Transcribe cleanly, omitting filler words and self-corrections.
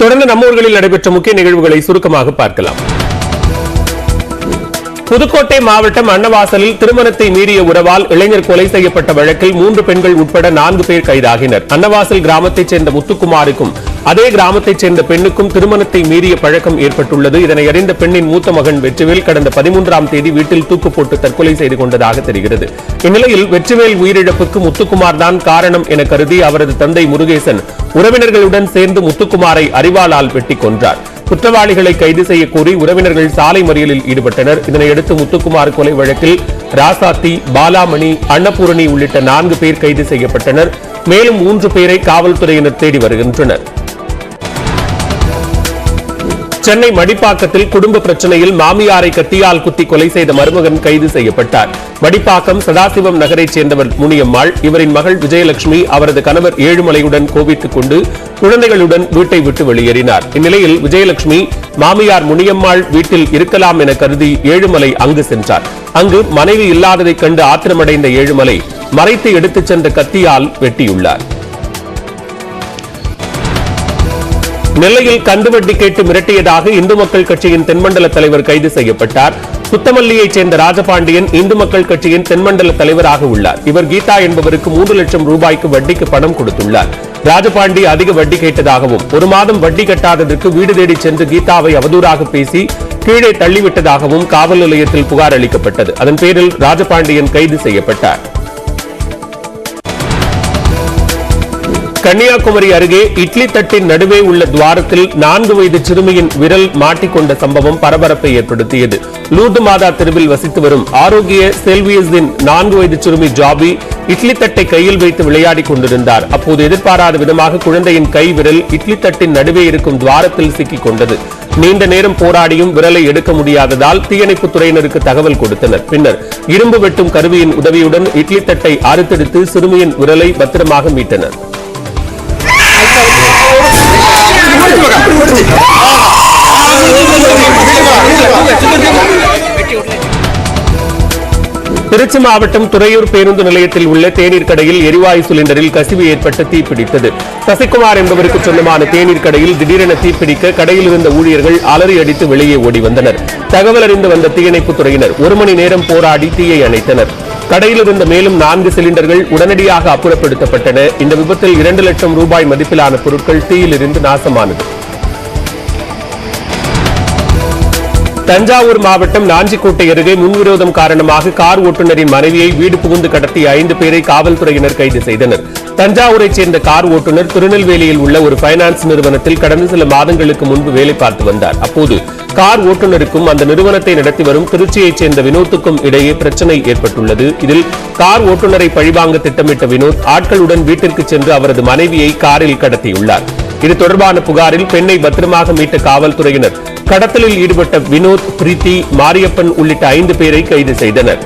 தொடர்ந்து நம்ம ஊர்களில் நடைபெற்ற முக்கிய நிகழ்வுகளை சுருக்கமாக பார்க்கலாம். புதுக்கோட்டை மாவட்டம் அன்னவாசலில் திருமணத்தை மீறிய உறவால் இளைஞர் கொலை செய்யப்பட்ட வழக்கில் 3 பெண்கள் உட்பட 4 பேர் கைதாகினர். அன்னவாசல் கிராமத்தைச் சேர்ந்த முத்துக்குமாருக்கும் அதே கிராமத்தைச் சேர்ந்த பெண்ணுக்கும் திருமணத்தை மீறிய பழக்கம் ஏற்பட்டுள்ளது. இதனை அறிந்த பெண்ணின் மூத்த மகன் வெற்றிவேல் கடந்த 13ஆம் தேதி வீட்டில் தூக்கு போட்டு தற்கொலை செய்து கொண்டதாக தெரிகிறது. இந்நிலையில் வெற்றிவேல் உயிரிழப்புக்கு முத்துக்குமார் தான் காரணம் என கருதி அவரது தந்தை முருகேசன் உறவினர்களுடன் சேர்ந்து முத்துக்குமாரை அரிவாளால் வெட்டி கொன்றார். குற்றவாளிகளை கைது செய்ய கோரி உறவினர்கள் சாலை மறியலில் ஈடுபட்டனர். இதனையடுத்து முத்துக்குமார் கொலை வழக்கில் ராசாத்தி, பாலாமணி, அன்னபூரணி உள்ளிட்ட 4 பேர் கைது செய்யப்பட்டனர். மேலும் 3 பேரை காவல்துறையினர் தேடி வருகின்றனர். சென்னை மடிப்பாக்கத்தில் குடும்ப பிரச்சனையில் மாமியாரை கத்தியால் குத்தி கொலை செய்த மருமகன் கைது செய்யப்பட்டார். மடிப்பாக்கம் சதாசிவம் நகரைச் சேர்ந்தவர் முனியம்மாள். இவரின் மகள் விஜயலட்சுமி அவரது கணவர் ஏழுமலையுடன் கோபித்துக் கொண்டு குழந்தைகளுடன் வீட்டை விட்டு வெளியேறினார். இந்நிலையில் விஜயலட்சுமி மாமியார் முனியம்மாள் வீட்டில் இருக்கலாம் என கருதி ஏழுமலை அங்கு சென்றார். அங்கு மனைவி இல்லாததைக் கண்டு ஆத்திரமடைந்த ஏழுமலை மறைத்து எடுத்துச் சென்ற கத்தியால் வெட்டியுள்ளார். நெல்லையில் கந்துவட்டி கேட்டு மிரட்டியதாக இந்து மக்கள் கட்சியின் தென்மண்டல தலைவர் கைது செய்யப்பட்டார். சுத்தமல்லியைச் சேர்ந்த ராஜபாண்டியன் இந்து மக்கள் கட்சியின் தென்மண்டல தலைவராக உள்ளார். இவர் கீதா என்பவருக்கு 3 லட்சம் ரூபாய்க்கு வட்டிக்கு பணம் கொடுத்துள்ளார். ராஜபாண்டி அதிக வட்டி கேட்டதாகவும் 1 மாதம் வட்டி கட்டாததற்கு வீடு தேடி சென்று கீதாவை அவதூறாக பேசி கீழே தள்ளிவிட்டதாகவும் காவல் நிலையத்தில் புகார் அளிக்கப்பட்டது. அதன் பேரில் ராஜபாண்டியன் கைது செய்யப்பட்டார். கன்னியாகுமரி அருகே இட்லி தட்டின் நடுவே உள்ள துவாரத்தில் 4 வயது சிறுமியின் விரல் மாட்டிக்கொண்ட சம்பவம் பரபரப்பை ஏற்படுத்தியது. லூர்து மாதா தெருவில் வசித்து வரும் ஆரோக்கிய செல்வியஸின் 4 வயது சிறுமி ஜாபி இட்லி தட்டை கையில் வைத்து விளையாடிக் கொண்டிருந்தார். அப்போது எதிர்பாராத விதமாக குழந்தையின் கை விரல் இட்லி தட்டின் நடுவே இருக்கும் துவாரத்தில் சிக்கிக் கொண்டது. நீண்ட நேரம் போராடியும் விரலை எடுக்க முடியாததால் தீயணைப்புத் துறையினருக்கு தகவல் கொடுத்தனர். பின்னர் இரும்பு வெட்டும் கருவியின் உதவியுடன் இட்லி தட்டை அறுத்தெடுத்து சிறுமியின் விரலை பத்திரமாக மீட்டனர். திருச்சி மாவட்டம் துறையூர் பேருந்து நிலையத்தில் உள்ள தேநீர் கடையில் எரிவாயு சிலிண்டரில் கசிவு ஏற்பட்டு தீப்பிடித்தது. சசிகுமார் என்பவருக்கு சொந்தமான தேநீர் கடையில் திடீரென தீப்பிடிக்க கடையில் இருந்த ஊழியர்கள் அலறி அடித்து வெளியே ஓடி வந்தனர். தகவல் அறிந்து வந்த தீயணைப்புத் துறையினர் 1 மணி நேரம் போராடி தீயை அணைத்தனர். கடையில் இருந்த மேலும் 4 சிலிண்டர்கள் உடனடியாக அப்புறப்படுத்தப்பட்டன. இந்த விபத்தில் 2 லட்சம் ரூபாய் மதிப்பிலான பொருட்கள் தீயிலிருந்து நாசமானது. தஞ்சாவூர் மாவட்டம் நாஞ்சிக்கோட்டை அருகே முன்விரோதம் காரணமாக கார் ஓட்டுநரின் மனைவியை வீடு புகுந்து கடத்திய 5 பேரை காவல்துறையினர் கைது செய்தனர். தஞ்சாவூரைச் சேர்ந்த கார் ஓட்டுநர் திருநெல்வேலியில் உள்ள ஒரு பைனான்ஸ் நிறுவனத்தில் கடந்த சில மாதங்களுக்கு முன்பு வேலை பார்த்து வந்தார். அப்போது கார் ஓட்டுநருக்கும் அந்த நிறுவனத்தை நடத்தி வரும் திருச்சியைச் சேர்ந்த வினோத்துக்கும் இடையே பிரச்சனை ஏற்பட்டுள்ளது. இதில் கார் ஓட்டுநரை பழிவாங்க திட்டமிட்ட வினோத் ஆட்களுடன் வீட்டிற்கு சென்று அவரது மனைவியை காரில் கடத்தியுள்ளார். இது தொடர்பான புகாரில் பெண்ணை பத்திரமாக மீட்ட காவல்துறையினர் கடத்தலில் ஈடுபட்ட வினோத், பிரீத்தி, மாரியப்பன் உள்ளிட்ட 5 பேரை கைது செய்தனர்.